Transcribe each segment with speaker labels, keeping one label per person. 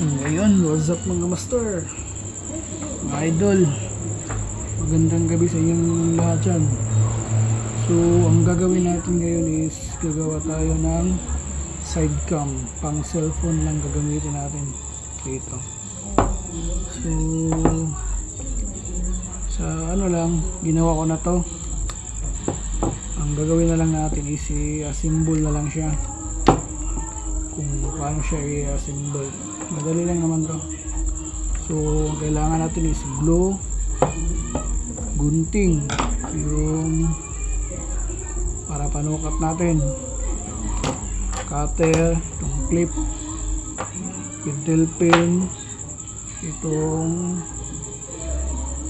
Speaker 1: So ngayon, what's up mga master, mga idol, magandang gabi sa inyong lahat dyan. So ang gagawin natin ngayon is gagawa tayo ng side cam, pang cellphone lang gagamitin natin dito. So sa ano lang, ginawa ko na to. Ang gagawin na lang natin is i-assemble na lang siya, kung paano siya i-assemble. Madali lang naman to. So kailangan natin is glue, gunting, yung para panukat natin, cutter, itong clip, pentel pen, itong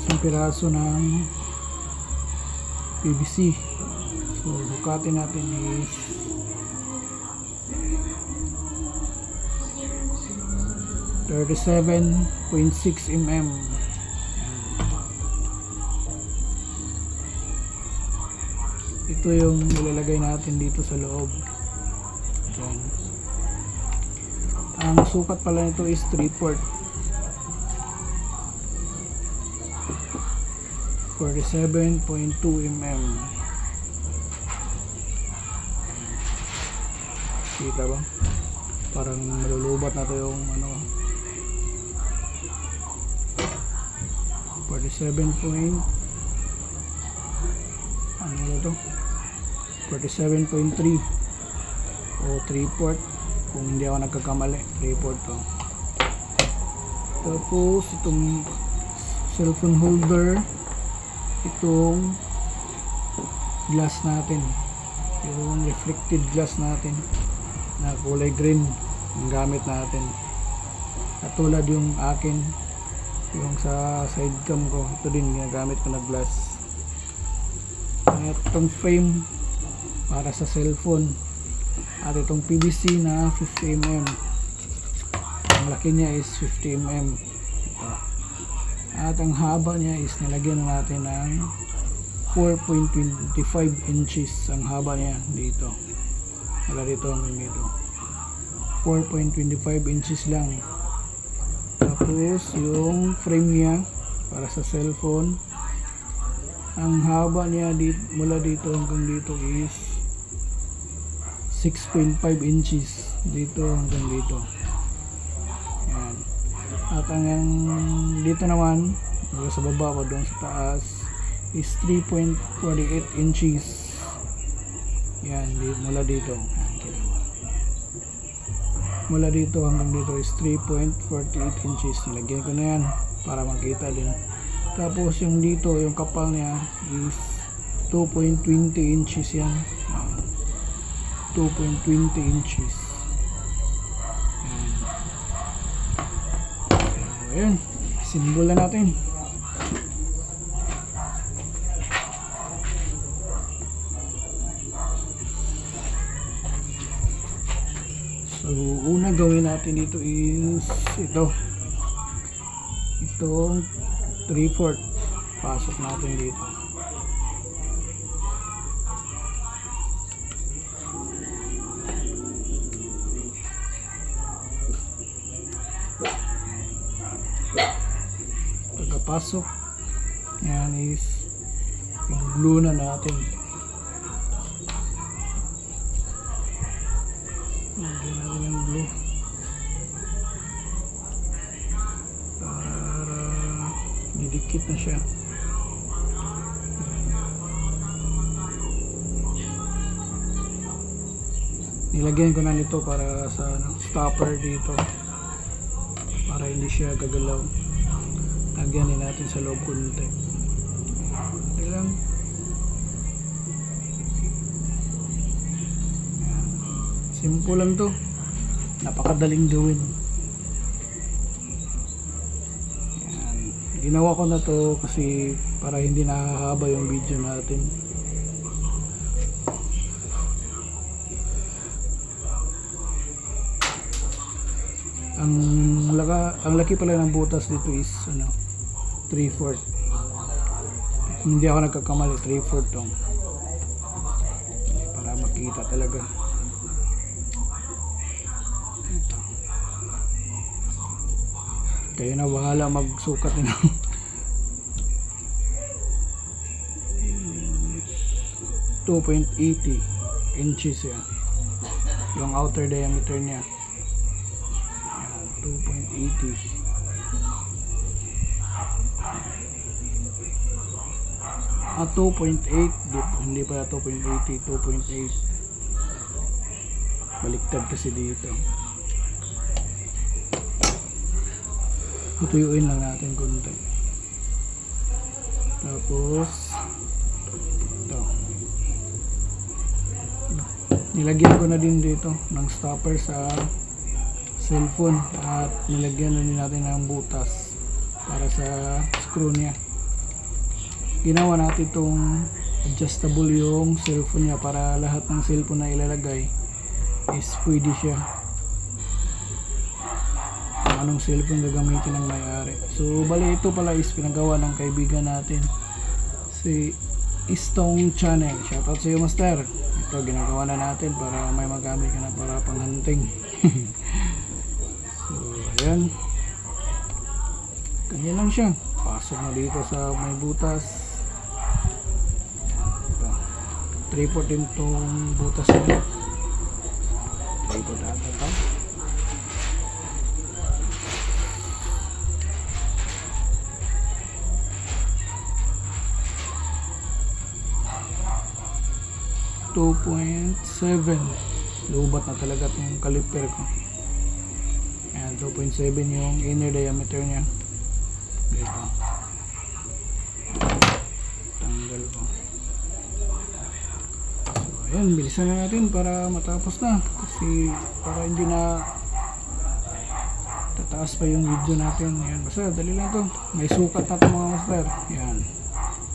Speaker 1: isang piraso ng PVC. So sukatin natin is 37.6 mm. Ito yung nilalagay natin dito sa loob. Yan. Ang sukat pala nito is 3/4, 47.2 mm. Kita ba? Parang malulubat na ito yung ano, 47 point, ano na ito, 47.3 o 3/4 kung hindi ako nagkakamali, 3/4 to. Tapos itong cellphone holder, itong glass natin, yung reflected glass natin na kulay green ang gamit natin. At tulad yung akin, yung sa side cam ko, ito din ginagamit ko na glass. At itong frame para sa cellphone, at itong PVC na 50mm. Ang laki niya is 50mm. At ang haba niya is nilagyan natin ng 4.25 inches ang haba niya dito. Wala dito hanggang dito, 4.25 inches lang. Tapos yung frame niya para sa cellphone, ang haba niya mula dito hanggang dito is 6.5 inches dito hanggang dito. Yan. At ang dito naman sa baba ko doon sa taas is 3.48 inches. Yan, mula dito. Mula dito hanggang dito is 3.48 inches. Nilagyan ko na yan para makita din. Tapos yung dito, yung kapal niya is 2.20 inches yan. 2.20 inches. So, ayan. Simbol na natin. So, una gawin natin dito is itong 3/4 pasok natin dito. Pagkapasok yan is i-glue na natin. Lagyan natin ng glue para didikit na siya. Nilagyan ko na nito para sa stopper dito, para hindi siya gagalaw. Lagyan din natin sa loob kunti. Ayan. Simple lang to, napakadaling gawin. Ayan. Ginawa ko na to kasi para hindi nakahaba yung video natin. Ang laki pala ng butas dito is 3/4. Hindi ako nagkakamali, 3/4 to, para makita talaga. Kayo na bahala magsukat nyo. 2.80 inches yan. Yung outer diameter niya. Yan, 2.80. Ah, 2.8. Hindi pala 2.80, 2.8. Baliktad kasi dito. Tutuyuin lang natin konti. Tapos ito. Nilagyan ko na din dito ng stopper sa cellphone at nilagyan na din natin ng butas para sa screw niya. Ginawa natin itong adjustable yung cellphone niya para lahat ng cellphone na ilalagay is pwede siya kung anong cellphone gagamitin ng may-ari. So bali ito pala is pinagawa ng kaibigan natin si Istong Channel. Shoutout sa iyo, Master. Ito ginagawa na natin para may magamit ka na para panghunting. So ayan, ganyan lang siya. Pasok na dito sa may butas. 3/4 din itong butas niya. 3/4 ata ito. .7 lubat na talaga itong caliper ko. Ayan, 2.7 yung inner diameter niya. Dito tanggal ko. So ayan, bilisan na natin para matapos na, kasi para hindi na tataas pa yung video natin. Ayan, basta dali lang to, may sukat na ito mga master. Ayan,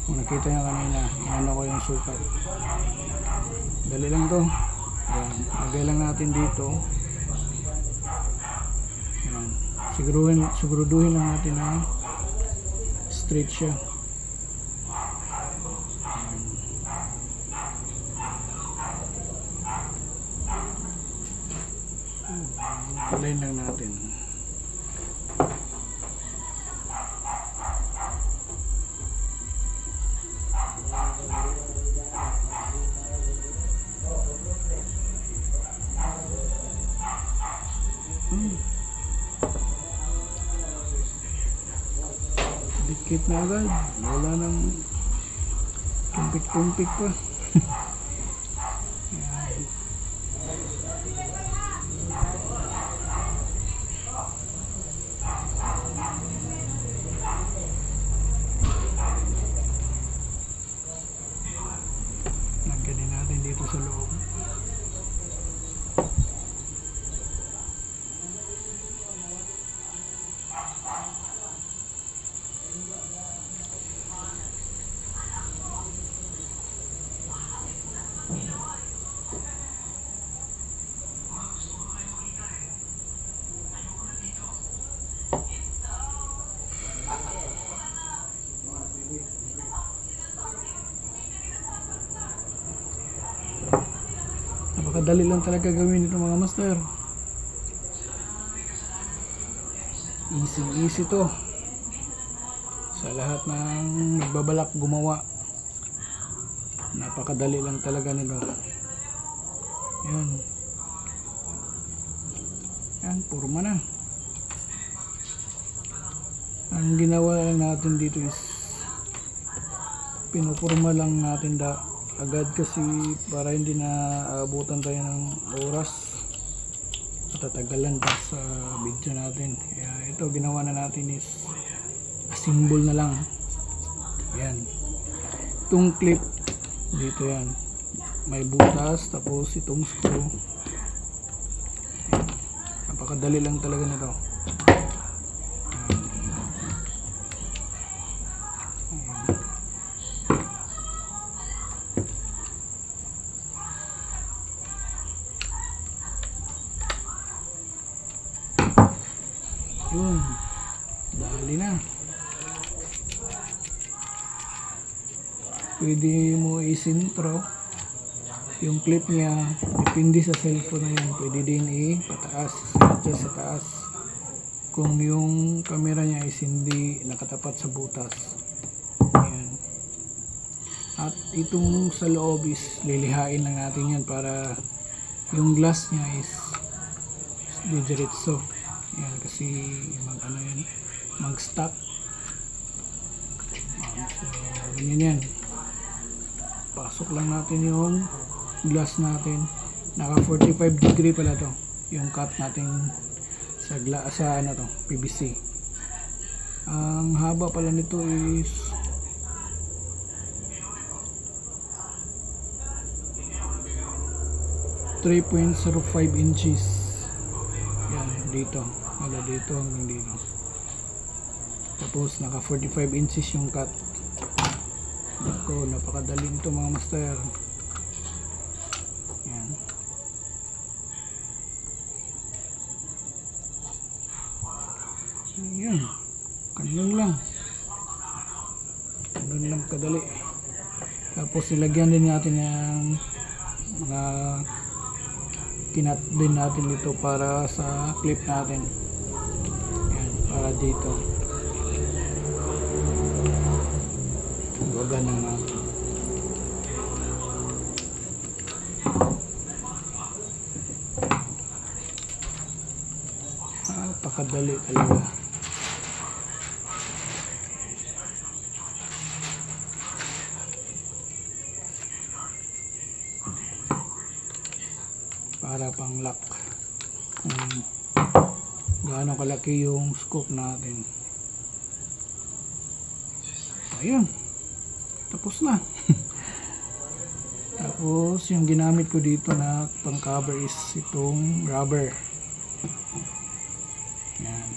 Speaker 1: kung nakita nyo kanina, inano ko yung sukat. Dali lang to. Ayan, lagay lang natin dito. Ayan, siguraduhin lang natin na straight siya. Align lang natin. Dikit na agad, wala nang tumpik-tumpik pa. Lagyan din natin dito sa loob. Napakadali lang talaga gawin ito mga master. Easy to sa lahat ng nagbabalak gumawa. Napakadali lang talaga nito. Yan. Yan, purma na. Ang ginawa lang natin dito is pinupurma lang natin agad, kasi para hindi na abutan tayo ng oras at tatagalan pa sa video natin. Kaya ito ginawa na natin is assemble na lang. Yan, itong clip dito, yan may butas, tapos itong screw. Napakadali lang talaga nito. Yun, dali na. Pwede mo isintro yung clip niya, depende sa cellphone na yan. Pwede din i-pataas, adjust sa taas kung yung camera niya is hindi nakatapat sa butas. Ayan. At itong sa loob is lilihain lang natin yan para yung glass niya is didiretso. Ayan, kasi mag stock. So ganyan yan, pasok lang natin yung glass natin. Naka 45 degree pala to yung cut natin sa PVC. Ang haba pala nito is 3.05 inches. Yan, dito hanggang dito. Tapos naka 45 inches yung cut. Ako, napakadali nito mga master. Yan. Ayan, ganun lang kadali. Tapos ilagyan din natin yung mga kinat din natin dito para sa clip natin. Ayan, para dito gaga ng natin. Napakadali talaga. Para pang lock kung gaano kalaki yung scope natin. Ayun, tapos na. Tapos yung ginamit ko dito na pang cover is itong rubber. Yan,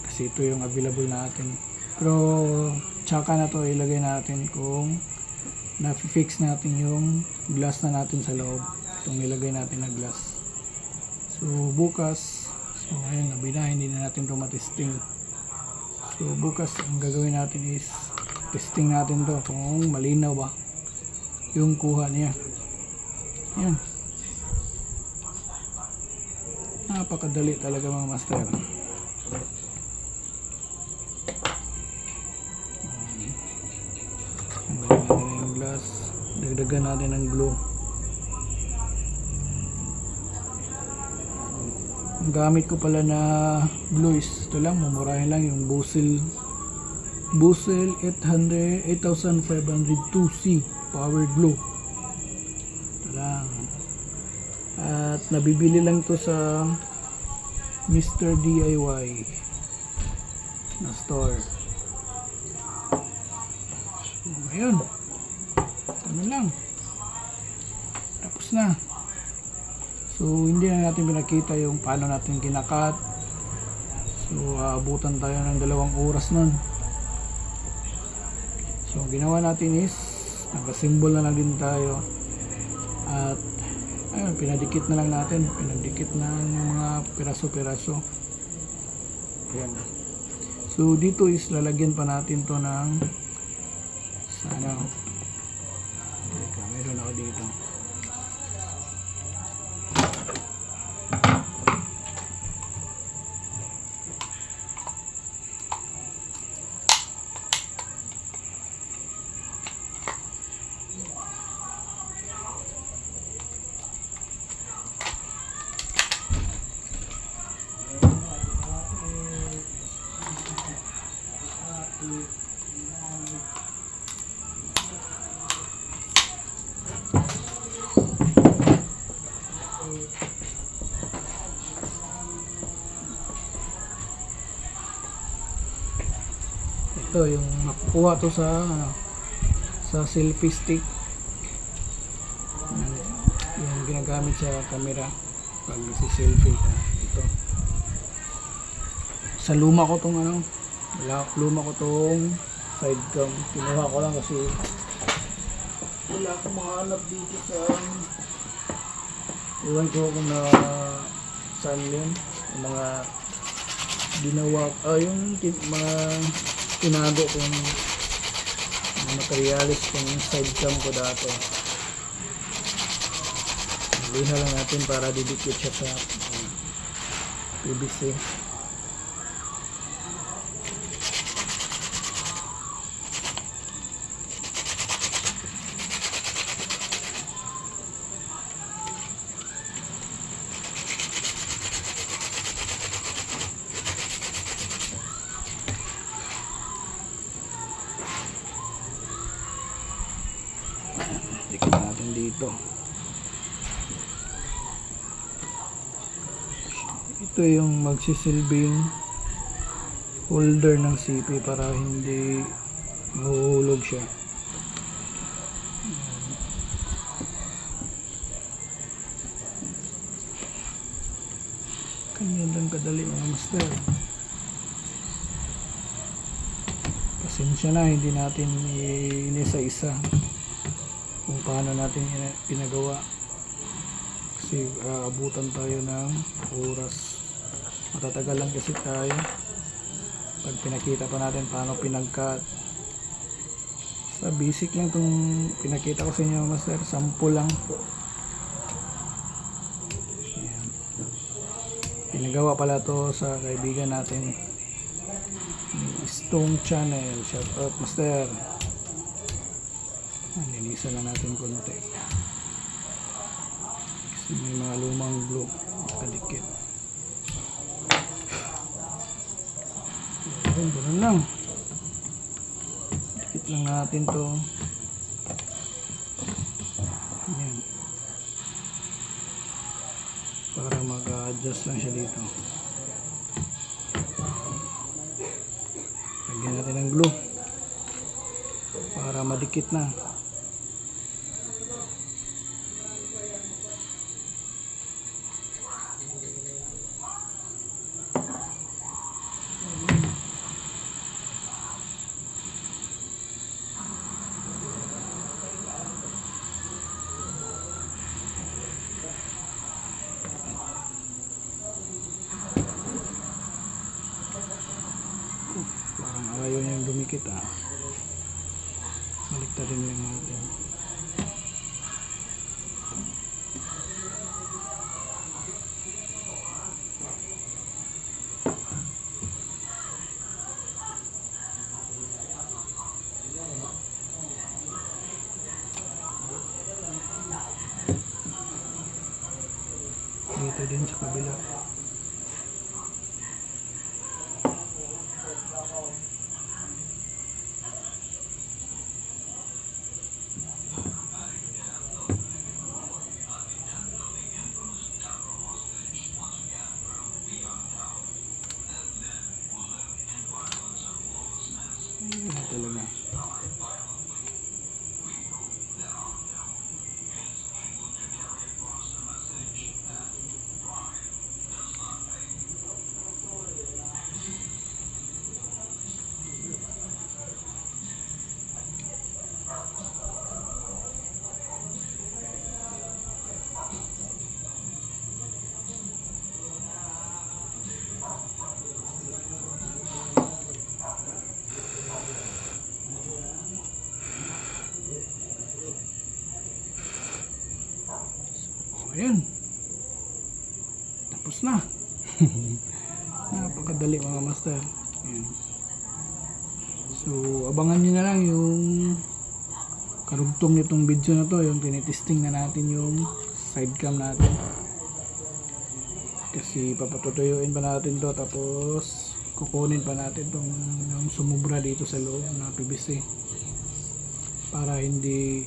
Speaker 1: kasi ito yung available natin. Pero tsaka na to ilagay natin kung na-fix natin yung glass na natin sa loob. Itong nilagay natin na glass. So bukas, ayun, nabina, hindi na natin ito matesting. So bukas ang gagawin natin is testing natin to kung malinaw ba yung kuha niya. Yan, napakadali talaga mga master. Tanggalin natin yung glass, dagdagan natin ng glue. Ang gamit ko pala na glue is ito lang, mumurahin lang, yung Bucel 8502C power glue. Ito lang. At nabibili lang to sa Mr. DIY na store. So, ayun, ano lang, tapos na. So hindi na natin pinakita yung paano natin kinakat. So abutan tayo ng 2 oras nun. So ginawa natin is nagasimbol na lang din tayo. At ayun, pinadikit na lang natin. Pinadikit na yung mga piraso-piraso. Ayan. So dito is lalagyan pa natin to ng sana. Teka, meron ako dito. Ito yung makukuha to sa selfie stick. Yung ginagamit sa camera pag si-selfie ka. Ito. Sa luma ko tong side cam. Kinuha ko lang kasi wala akong mahanap dito sa iwan ko kung na saan yun. Yung mga ginawa, yung mga tinago kong materialis kung side cam ko dati. Liha lang natin para didikit siya sa PVC. ito yung magsisilbing holder ng CP para hindi mahuhulog siya. Ganyan lang kadali mga master. Pasensya na, hindi natin inisa-isa kung paano natin pinagawa. Kasi abutan tayo ng oras. Matatagal lang kasi tayo pag pinakita pa natin paano pinag-cut. Sa basic lang itong pinakita ko sa inyo master, sample lang. Ayan. Pinagawa pala to sa kaibigan natin Stone Channel. Shout out master. Linisan na natin konti kasi may mga lumang glue nakadikit. Ganun lang, dikit lang natin to. Ayan, para mag-adjust lang siya dito. Lagyan natin ng glue para madikit na. Parang ayaw niyang dumikit baliktarin lang natin. Dito din sa kabila. Ayan talaga. Ayan, tapos na. Napakadali mga master. Ayan. So abangan nyo na lang yung karugtong nitong video na to, yung tinitesting na natin yung side cam natin, kasi papatutuyuin pa natin to, tapos kukunin pa natin tong yung sumubra dito sa loob na PVC para hindi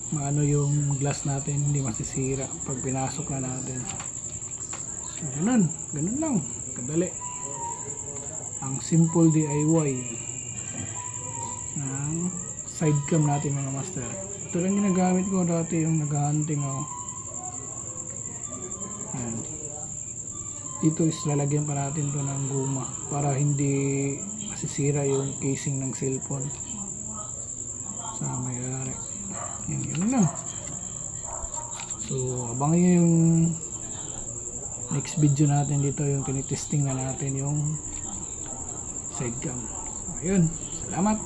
Speaker 1: maano yung glass natin, hindi masisira pag pinasok na natin. So ganun lang kadali ang simple DIY ng side cam natin mga master. Ito lang ginagamit ko dati, yung naghahunting ako. Ayan. Dito is lalagyan pa natin to ng guma para hindi masisira yung casing ng cellphone sa may-ari. Yan lang. So abangan nyo yung next video natin dito, yung tinitesting na natin yung side cam. So ayun, salamat.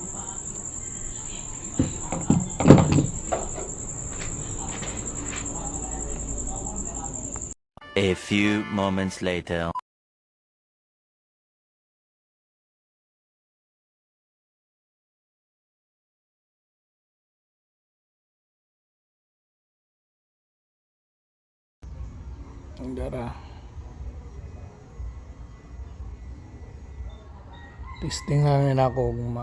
Speaker 2: A few moments later.
Speaker 1: Ang dara. Testing namin ako kung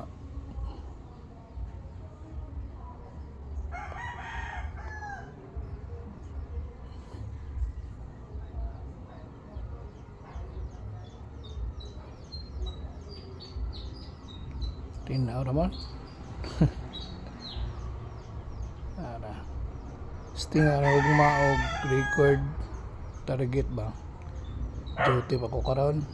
Speaker 1: Tinaw naman. Ara. Sting ara og maog record target ba. Duty pa ko karon.